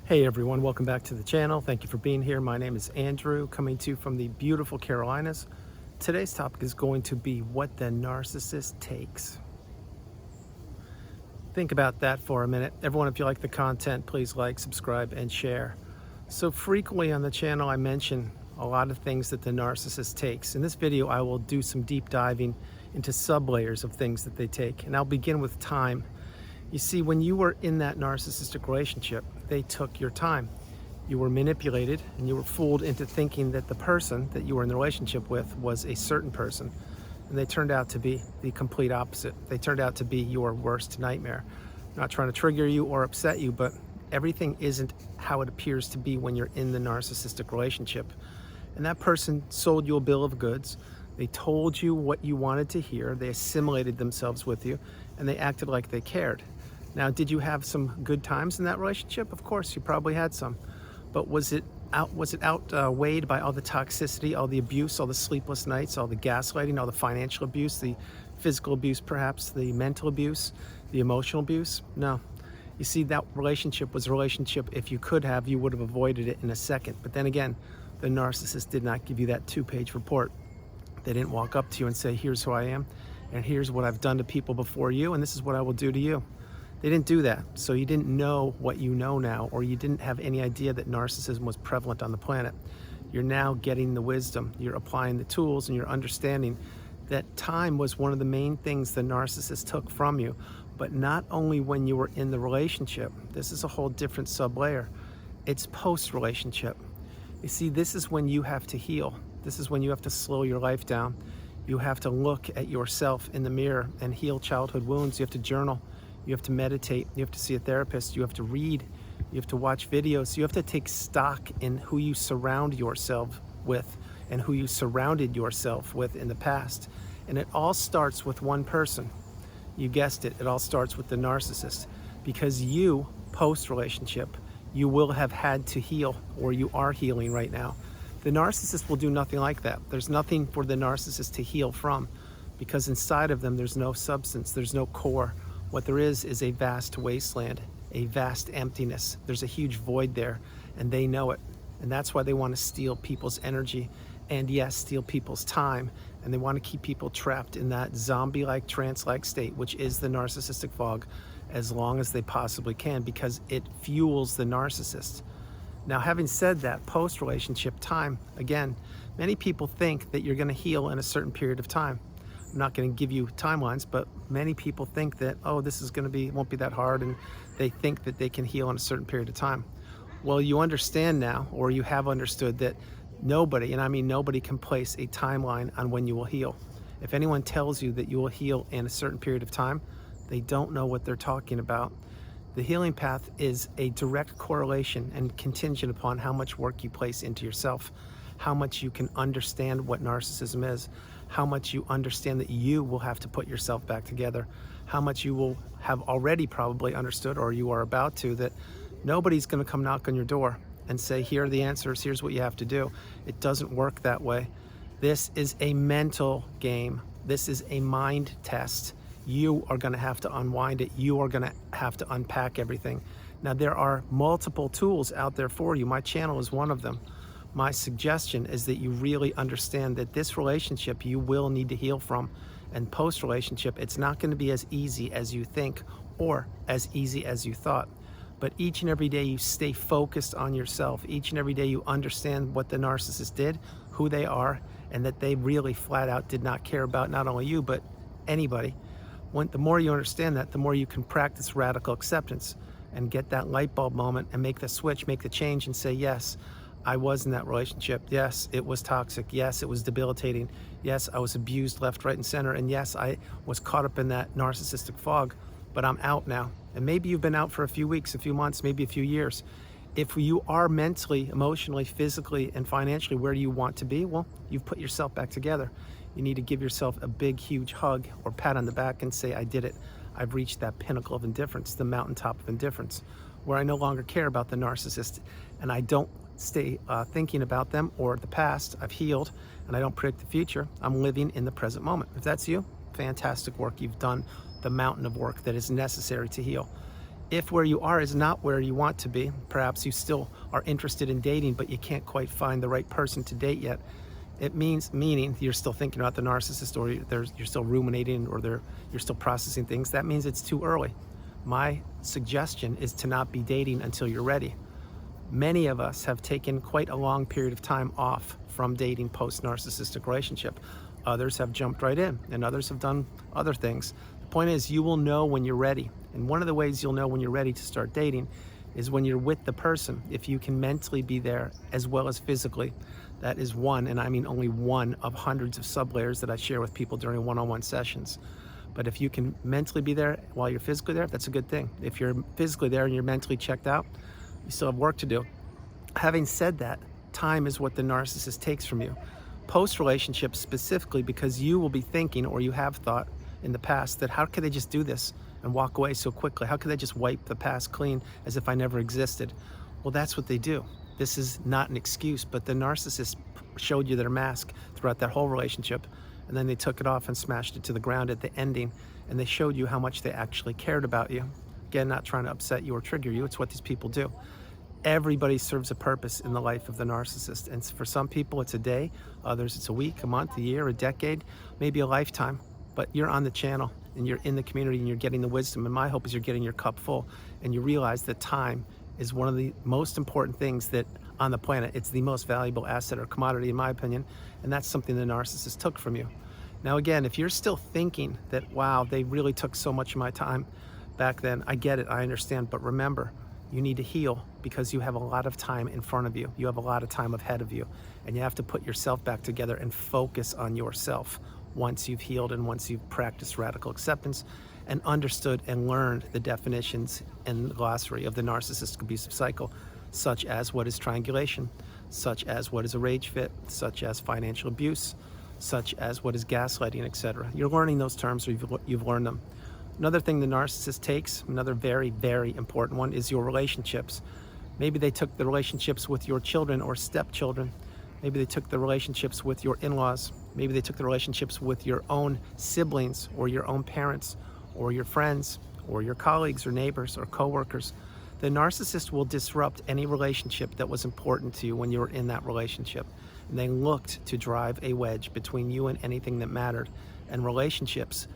Hey everyone, welcome back to the channel. Thank you for being here. My name is Andrew, coming to you from the beautiful Carolinas. Today's topic is going to be what the narcissist takes. Think about that for a minute. Everyone, if you like the content, please like, subscribe, and share. So frequently on the channel, I mention a lot of things that the narcissist takes. In this video, I will do some deep diving into sub-layers of things that they take, and I'll begin with time. You see, when you were in that narcissistic relationship, they took your time. You were manipulated and you were fooled into thinking that the person that you were in the relationship with was a certain person. And they turned out to be the complete opposite. They turned out to be your worst nightmare. I'm not trying to trigger you or upset you, but everything isn't how it appears to be when you're in the narcissistic relationship. And that person sold you a bill of goods. They told you what you wanted to hear. They assimilated themselves with you, and they acted like they cared. Now, did you have some good times in that relationship? Of course, you probably had some. But was it outweighed by all the toxicity, all the abuse, all the sleepless nights, all the gaslighting, all the financial abuse, the physical abuse, perhaps the mental abuse, the emotional abuse? No. You see, that relationship was a relationship, if you could have, you would have avoided it in a second. But then again, the narcissist did not give you that 2-page report. They didn't walk up to you and say, here's who I am, and here's what I've done to people before you, and this is what I will do to you. They didn't do that, so you didn't know what you know now, or you didn't have any idea that narcissism was prevalent on the planet. You're now getting the wisdom, you're applying the tools, and you're understanding that time was one of the main things the narcissist took from you, but not only when you were in the relationship. This is a whole different sub-layer. It's post-relationship. You see, this is when you have to heal. This is when you have to slow your life down. You have to look at yourself in the mirror and heal childhood wounds. You have to journal. You have to meditate, you have to see a therapist, you have to read, you have to watch videos, you have to take stock in who you surround yourself with and who you surrounded yourself with in the past. And it all starts with one person. You guessed it, it all starts with the narcissist. Because you, post-relationship, you will have had to heal, or you are healing right now. The narcissist will do nothing like that. There's nothing for the narcissist to heal from, because inside of them there's no substance, there's no core. What there is a vast wasteland, a vast emptiness. There's a huge void there, and they know it. And that's why they want to steal people's energy and, yes, steal people's time. And they want to keep people trapped in that zombie-like, trance-like state, which is the narcissistic fog, as long as they possibly can, because it fuels the narcissist. Now, having said that, post-relationship time, again, many people think that you're going to heal in a certain period of time. I'm not going to give you timelines, but many people think that, oh, this is going to be, won't be that hard, and they think that they can heal in a certain period of time. Well, you understand now, or you have understood, that nobody, and I mean nobody, can place a timeline on when you will heal. If anyone tells you that you will heal in a certain period of time, they don't know what they're talking about. The healing path is a direct correlation and contingent upon how much work you place into yourself, how much you can understand what narcissism is, how much you understand that you will have to put yourself back together, how much you will have already probably understood, or you are about to, that nobody's going to come knock on your door and say, here are the answers, here's what you have to do. It doesn't work that way. This is a mental game. This is a mind test. You are going to have to unwind it. You are going to have to unpack everything. Now, there are multiple tools out there for you. My channel is one of them. My suggestion is that you really understand that this relationship you will need to heal from, and post-relationship, it's not going to be as easy as you think or as easy as you thought. But each and every day you stay focused on yourself. Each and every day you understand what the narcissist did, who they are, and that they really flat out did not care about not only you, but anybody. The more you understand that, the more you can practice radical acceptance and get that light bulb moment and make the switch, make the change, and say, yes, I was in that relationship. Yes, it was toxic. Yes, it was debilitating. Yes, I was abused left, right, and center. And yes, I was caught up in that narcissistic fog, but I'm out now. And maybe you've been out for a few weeks, a few months, maybe a few years. If you are mentally, emotionally, physically, and financially where you want to be, well, you've put yourself back together. You need to give yourself a big, huge hug or pat on the back and say, I did it. I've reached that pinnacle of indifference, the mountaintop of indifference, where I no longer care about the narcissist, and I don't stay thinking about them or the past. I've healed, and I don't predict the future. I'm living in the present moment. If that's you, fantastic work. You've done the mountain of work that is necessary to heal. If where you are is not where you want to be, perhaps you still are interested in dating, but you can't quite find the right person to date yet, it meaning you're still thinking about the narcissist, or you're still ruminating, or you're still processing things. That means it's too early. My suggestion is to not be dating until you're ready. Many of us have taken quite a long period of time off from dating post-narcissistic relationship. Others have jumped right in, and others have done other things. The point is, you will know when you're ready. And one of the ways you'll know when you're ready to start dating is when you're with the person. If you can mentally be there as well as physically, that is one, and I mean only one of hundreds of sublayers that I share with people during one-on-one sessions. But if you can mentally be there while you're physically there, that's a good thing. If you're physically there and you're mentally checked out, you still have work to do. Having said that, time is what the narcissist takes from you. Post-relationship specifically, because you will be thinking, or you have thought in the past, that how could they just do this and walk away so quickly? How could they just wipe the past clean as if I never existed? Well, that's what they do. This is not an excuse, but the narcissist showed you their mask throughout that whole relationship, and then they took it off and smashed it to the ground at the ending, and they showed you how much they actually cared about you. Again, not trying to upset you or trigger you, it's what these people do. Everybody serves a purpose in the life of the narcissist, and for some people it's a day, others it's a week, a month, a year, a decade, maybe a lifetime. But you're on the channel and you're in the community and you're getting the wisdom, and my hope is you're getting your cup full and you realize that time is one of the most important things that on the planet. It's the most valuable asset or commodity in my opinion, and that's something the narcissist took from you. Now again, if you're still thinking that, wow, they really took so much of my time back then, I get it, I understand, but remember, you need to heal because you have a lot of time in front of you. You have a lot of time ahead of you, and you have to put yourself back together and focus on yourself once you've healed and once you've practiced radical acceptance and understood and learned the definitions and glossary of the narcissistic abusive cycle, such as what is triangulation, such as what is a rage fit, such as financial abuse, such as what is gaslighting, etc. You're learning those terms, or you've learned them. Another thing the narcissist takes, another very, very important one, is your relationships. Maybe they took the relationships with your children or stepchildren. Maybe they took the relationships with your in-laws. Maybe they took the relationships with your own siblings or your own parents or your friends or your colleagues or neighbors or coworkers. The narcissist will disrupt any relationship that was important to you when you were in that relationship. And they looked to drive a wedge between you and anything that mattered. And relationships,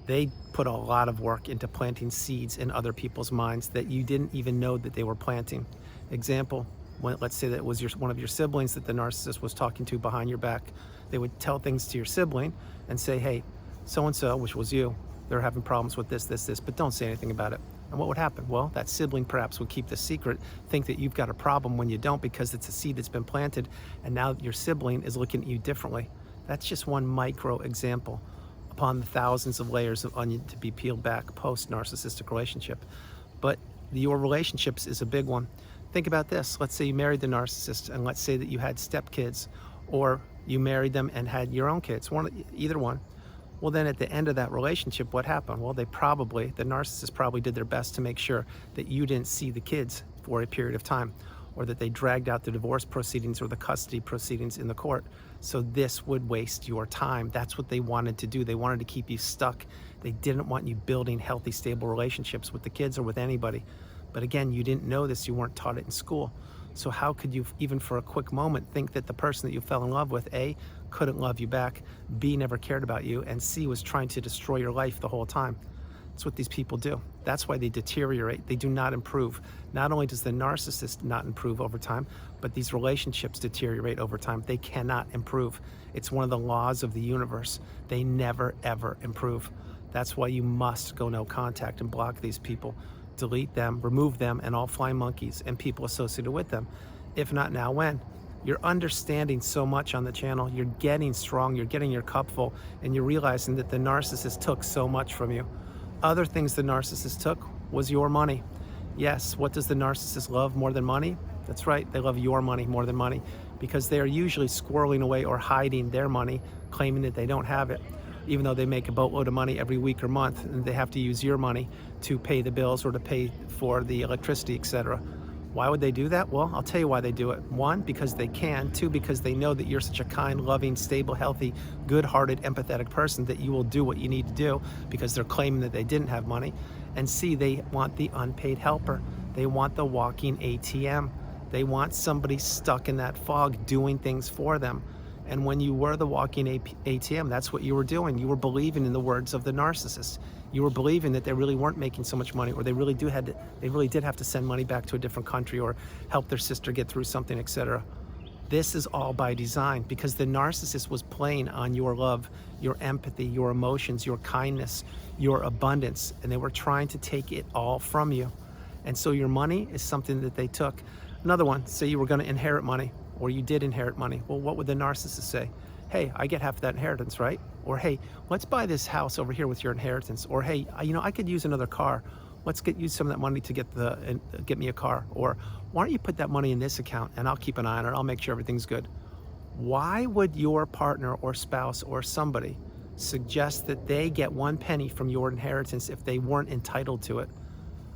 they put a lot of work into planting seeds in other people's minds that you didn't even know that they were planting. Example, let's say that it was one of your siblings that the narcissist was talking to behind your back. They would tell things to your sibling and say, hey, so-and-so, which was you, they're having problems with this, but don't say anything about it. And what would happen? Well, that sibling perhaps would keep the secret, think that you've got a problem when you don't, because it's a seed that's been planted, and now your sibling is looking at you differently. That's just one micro example upon the thousands of layers of onion to be peeled back post-narcissistic relationship. But your relationships is a big one. Think about this. Let's say you married the narcissist, and let's say that you had stepkids, or you married them and had your own kids, either one. Well, then at the end of that relationship, what happened? Well, the narcissist probably did their best to make sure that you didn't see the kids for a period of time, or that they dragged out the divorce proceedings or the custody proceedings in the court. So this would waste your time. That's what they wanted to do. They wanted to keep you stuck. They didn't want you building healthy, stable relationships with the kids or with anybody. But again, you didn't know this. You weren't taught it in school. So how could you, even for a quick moment, think that the person that you fell in love with, A, couldn't love you back, B, never cared about you, and C, was trying to destroy your life the whole time? That's what these people do. That's why they deteriorate. They do not improve. Not only does the narcissist not improve over time, but these relationships deteriorate over time. They cannot improve. It's one of the laws of the universe. They never, ever improve. That's why you must go no contact and block these people. Delete them, remove them, and all flying monkeys and people associated with them. If not now, when? You're understanding so much on the channel. You're getting strong. You're getting your cup full, and you're realizing that the narcissist took so much from you. Other things the narcissist took was your money. Yes, what does the narcissist love more than money? That's right, they love your money more than money, because they are usually squirreling away or hiding their money, claiming that they don't have it, even though they make a boatload of money every week or month, and they have to use your money to pay the bills or to pay for the electricity, etc. Why would they do that? Well, I'll tell you why they do it. One, because they can. Two, because they know that you're such a kind, loving, stable, healthy, good-hearted, empathetic person that you will do what you need to do, because they're claiming that they didn't have money. And C, they want the unpaid helper. They want the walking ATM. They want somebody stuck in that fog doing things for them. And when you were the walking ATM, that's what you were doing. You were believing in the words of the narcissist. You were believing that they really weren't making so much money, or they really did have to send money back to a different country or help their sister get through something, etc. This is all by design, because the narcissist was playing on your love, your empathy, your emotions, your kindness, your abundance, and they were trying to take it all from you. And so your money is something that they took. Another one, say you were going to inherit money, or you did inherit money. Well, what would the narcissist say? Hey, I get half of that inheritance, right? Or hey, let's buy this house over here with your inheritance. Or hey, I could use another car. Let's use some of that money to get me a car. Or why don't you put that money in this account and I'll keep an eye on it. I'll make sure everything's good. Why would your partner or spouse or somebody suggest that they get 1 penny from your inheritance if they weren't entitled to it?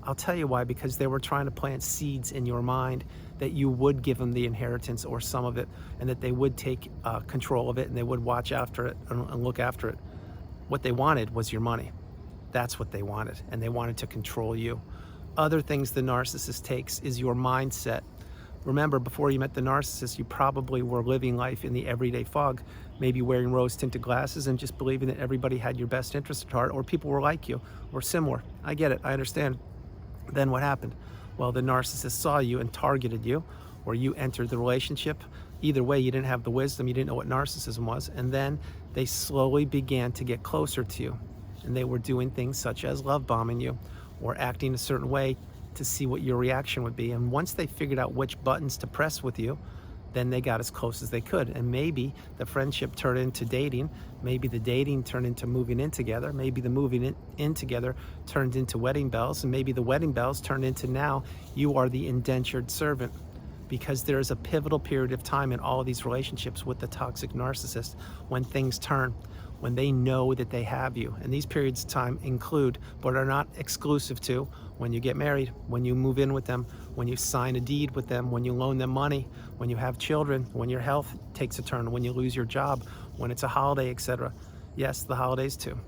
I'll tell you why, because they were trying to plant seeds in your mind that you would give them the inheritance or some of it, and that they would take control of it and they would watch after it and look after it. What they wanted was your money. That's what they wanted, and they wanted to control you. Other things the narcissist takes is your mindset. Remember, before you met the narcissist, you probably were living life in the everyday fog, maybe wearing rose-tinted glasses and just believing that everybody had your best interest at heart, or people were like you or similar. I get it, I understand. Then what happened? Well, the narcissist saw you and targeted you, or you entered the relationship. Either way, you didn't have the wisdom, you didn't know what narcissism was, and then they slowly began to get closer to you. And they were doing things such as love bombing you, or acting a certain way to see what your reaction would be. And once they figured out which buttons to press with you, then they got as close as they could. And maybe the friendship turned into dating, maybe the dating turned into moving in together, maybe the moving in together turned into wedding bells, and maybe the wedding bells turned into now you are the indentured servant. Because there is a pivotal period of time in all of these relationships with the toxic narcissist when things turn, when they know that they have you. And these periods of time include, but are not exclusive to, when you get married, when you move in with them, when you sign a deed with them, when you loan them money, when you have children, when your health takes a turn, when you lose your job, when it's a holiday, etc. Yes, the holidays too.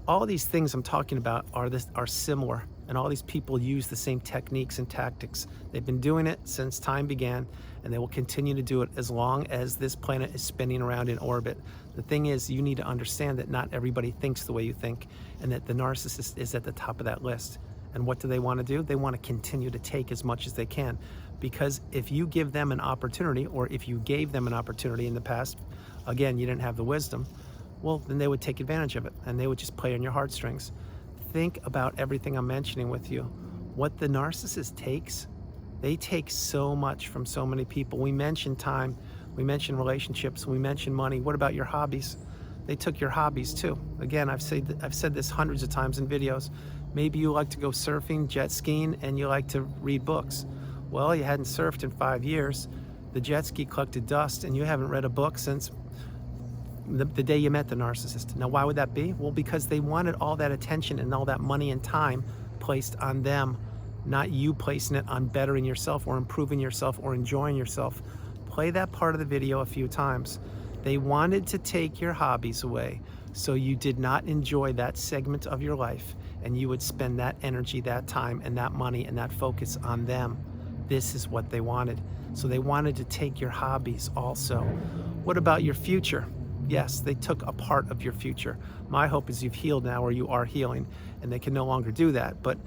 All of these things I'm talking about are similar, and all these people use the same techniques and tactics. They've been doing it since time began, and they will continue to do it as long as this planet is spinning around in orbit. The thing is, you need to understand that not everybody thinks the way you think, and that the narcissist is at the top of that list. And what do they want to do? They want to continue to take as much as they can, because if you give them an opportunity, or if you gave them an opportunity in the past, again, you didn't have the wisdom, well, then they would take advantage of it, and they would just play on your heartstrings. Think about everything I'm mentioning with you. What the narcissist takes, they take so much from so many people. We mentioned time, we mentioned relationships, we mentioned money. What about your hobbies? They took your hobbies too. Again, I've said this hundreds of times in videos. Maybe you like to go surfing, jet skiing, and you like to read books. Well, you hadn't surfed in 5 years. The jet ski collected dust, and you haven't read a book since the day you met the narcissist. Now, why would that be? Well, because they wanted all that attention and all that money and time placed on them, not you placing it on bettering yourself or improving yourself or enjoying yourself. Play that part of the video a few times. They wanted to take your hobbies away, so you did not enjoy that segment of your life, and you would spend that energy, that time, and that money and that focus on them. This is what they wanted. So they wanted to take your hobbies also. What about your future? Yes, they took a part of your future. My hope is you've healed now, or you are healing, and they can no longer do that. But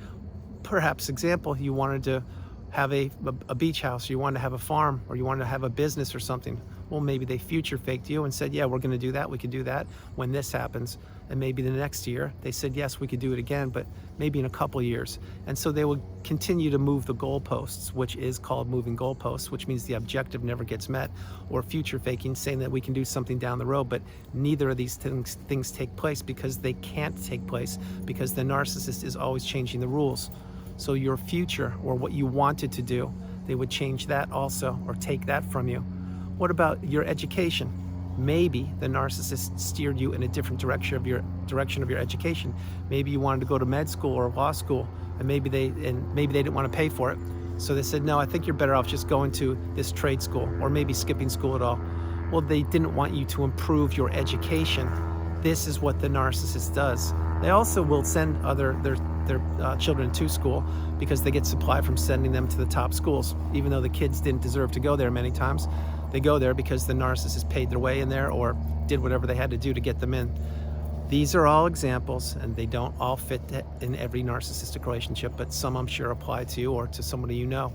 perhaps, example, you wanted to have a beach house, or you wanted to have a farm, or you wanted to have a business or something. Well, maybe they future faked you and said, yeah, we're going to do that. We can do that when this happens. And maybe the next year they said, yes, we could do it again, but maybe in a couple of years. And so they will continue to move the goalposts, which is called moving goalposts, which means the objective never gets met, or future faking, saying that we can do something down the road. But neither of these things take place, because they can't take place, because the narcissist is always changing the rules. So your future, or what you wanted to do, they would change that also, or take that from you. What about your education? Maybe the narcissist steered you in a different direction of your education. Maybe you wanted to go to med school or law school, and maybe they didn't want to pay for it. So they said, no, I think you're better off just going to this trade school, or maybe skipping school at all. Well, they didn't want you to improve your education. This is what the narcissist does. They also will send their children to school because they get supply from sending them to the top schools, even though the kids didn't deserve to go there many times. They go there because the narcissist paid their way in there or did whatever they had to do to get them in. These are all examples, and they don't all fit in every narcissistic relationship, but some I'm sure apply to you or to somebody you know.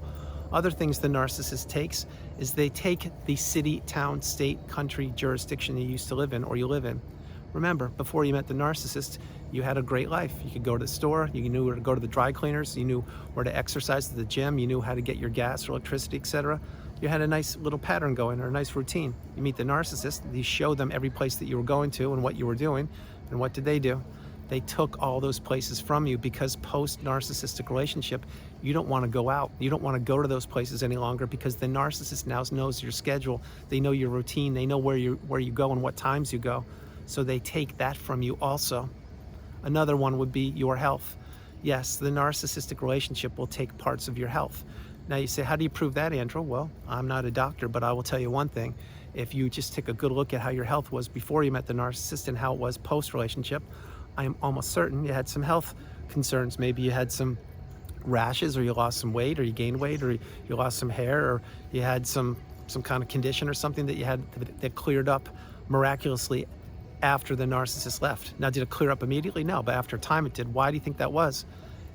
Other things the narcissist takes is they take the city, town, state, country, jurisdiction you used to live in or you live in. Remember, before you met the narcissist, you had a great life. You could go to the store, you knew where to go to the dry cleaners, you knew where to exercise at the gym, you knew how to get your gas or electricity, etc. You had a nice little pattern going, or a nice routine. You meet the narcissist, you show them every place that you were going to and what you were doing, and what did? They took all those places from you, because post-narcissistic relationship, you don't want to go out. You don't want to go to those places any longer, because the narcissist now knows your schedule. They know your routine. They know where you go and what times you go. So they take that from you also. Another one would be your health. Yes, the narcissistic relationship will take parts of your health. Now you say, how do you prove that, Andrew? Well, I'm not a doctor, but I will tell you one thing. If you just take a good look at how your health was before you met the narcissist and how it was post-relationship, I am almost certain you had some health concerns. Maybe you had some rashes, or you lost some weight, or you gained weight, or you lost some hair, or you had some kind of condition or something that you had that cleared up miraculously after the narcissist left. Now, did it clear up immediately? No, but after time it did. Why do you think that was?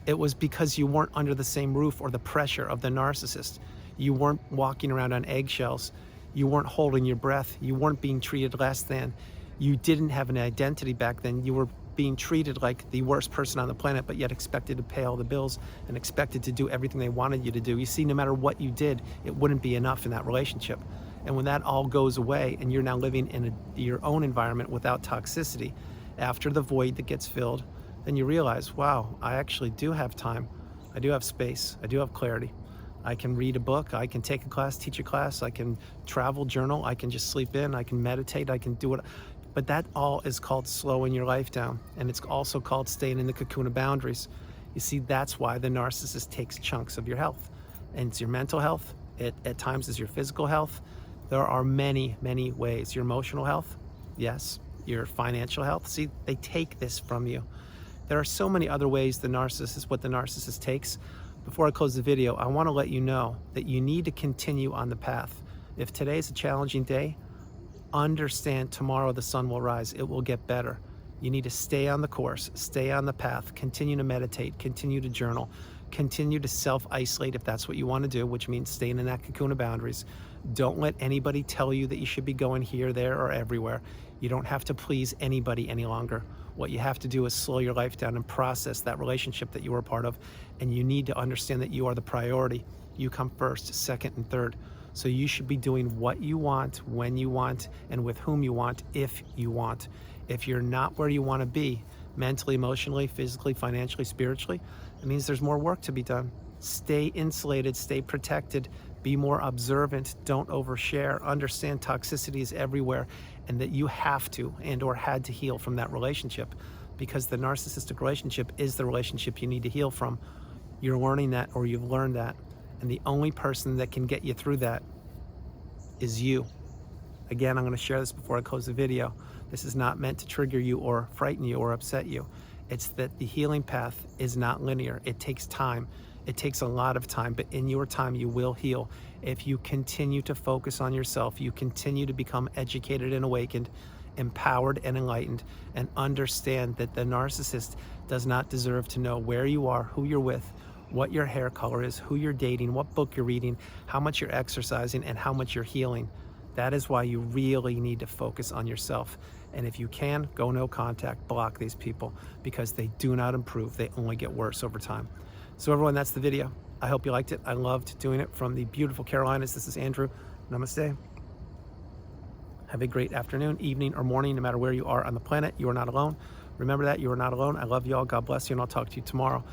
It was because you weren't under the same roof or the pressure of the narcissist. You weren't walking around on eggshells. You weren't holding your breath. You weren't being treated less than. You didn't have an identity back then. You were being treated like the worst person on the planet, but yet expected to pay all the bills and expected to do everything they wanted you to do. You see, no matter what you did, it wouldn't be enough in that relationship. And when that all goes away and you're now living in your own environment without toxicity, after the void that gets filled, then you realize, wow, I actually do have time. I do have space. I do have clarity. I can read a book. I can take a class, teach a class. I can travel, journal. I can just sleep in. I can meditate. I can do what. But that all is called slowing your life down. And it's also called staying in the cocoon of boundaries. You see, that's why the narcissist takes chunks of your health. And it's your mental health. It at times is your physical health. There are many, many ways. Your emotional health, yes. Your financial health. See, they take this from you. There are so many other ways what the narcissist takes. Before I close the video, I want to let you know that you need to continue on the path. If today is a challenging day, understand tomorrow the sun will rise. It will get better. You need to stay on the course, stay on the path, continue to meditate, continue to journal, continue to self-isolate if that's what you want to do, which means staying in that cocoon of boundaries. Don't let anybody tell you that you should be going here, there, or everywhere. You don't have to please anybody any longer. What you have to do is slow your life down and process that relationship that you were a part of. And you need to understand that you are the priority. You come first, second, and third. So you should be doing what you want, when you want, and with whom you want, if you want. If you're not where you want to be, mentally, emotionally, physically, financially, spiritually, it means there's more work to be done. Stay insulated, stay protected, be more observant, don't overshare, understand toxicity is everywhere, and that you have to or had to heal from that relationship, because the narcissistic relationship is the relationship you need to heal from. You're learning that, or you've learned that, and the only person that can get you through that is you. Again, I'm going to share this before I close the video. This is not meant to trigger you or frighten you or upset you. It's that the healing path is not linear. It takes time. It takes a lot of time, but in your time, you will heal. If you continue to focus on yourself, you continue to become educated and awakened, empowered and enlightened, and understand that the narcissist does not deserve to know where you are, who you're with, what your hair color is, who you're dating, what book you're reading, how much you're exercising, and how much you're healing. That is why you really need to focus on yourself. And if you can, go no contact, block these people, because they do not improve. They only get worse over time. So everyone, that's the video. I hope you liked it. I loved doing it from the beautiful Carolinas. This is Andrew. Namaste. Have a great afternoon, evening, or morning, no matter where you are on the planet. You are not alone. Remember that. You are not alone. I love you all. God bless you, and I'll talk to you tomorrow.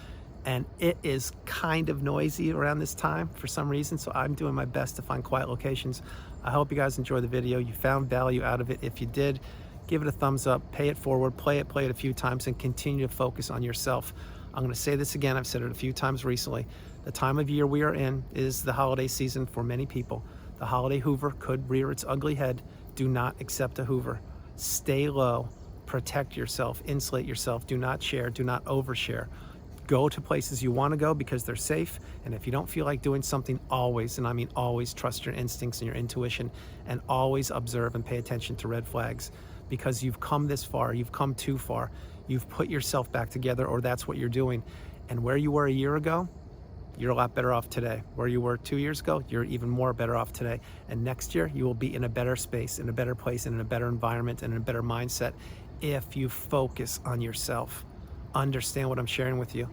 And it is kind of noisy around this time for some reason, so I'm doing my best to find quiet locations. I hope you guys enjoyed the video. You found value out of it. If you did, give it a thumbs up, pay it forward, play it a few times, and continue to focus on yourself. I'm going to say this again. I've said it a few times recently. The time of year we are in is the holiday season for many people. The holiday Hoover could rear its ugly head. Do not accept a Hoover. Stay low. Protect yourself, insulate yourself, do not share, do not overshare. Go to places you want to go because they're safe. And if you don't feel like doing something, always, and I mean always, trust your instincts and your intuition, and always observe and pay attention to red flags, because you've come this far, you've come too far, you've put yourself back together, or that's what you're doing. And where you were a year ago, you're a lot better off today. Where you were 2 years ago, you're even more better off today. And next year, you will be in a better space, in a better place, and in a better environment, and in a better mindset if you focus on yourself. Understand what I'm sharing with you.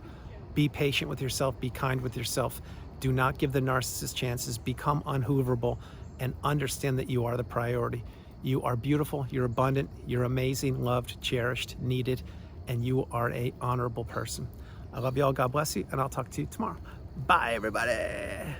Be patient with yourself, be kind with yourself. Do not give the narcissist chances, become unhooverable, and understand that you are the priority. You are beautiful, you're abundant, you're amazing, loved, cherished, needed, and you are an honorable person. I love you all, God bless you, and I'll talk to you tomorrow. Bye, everybody.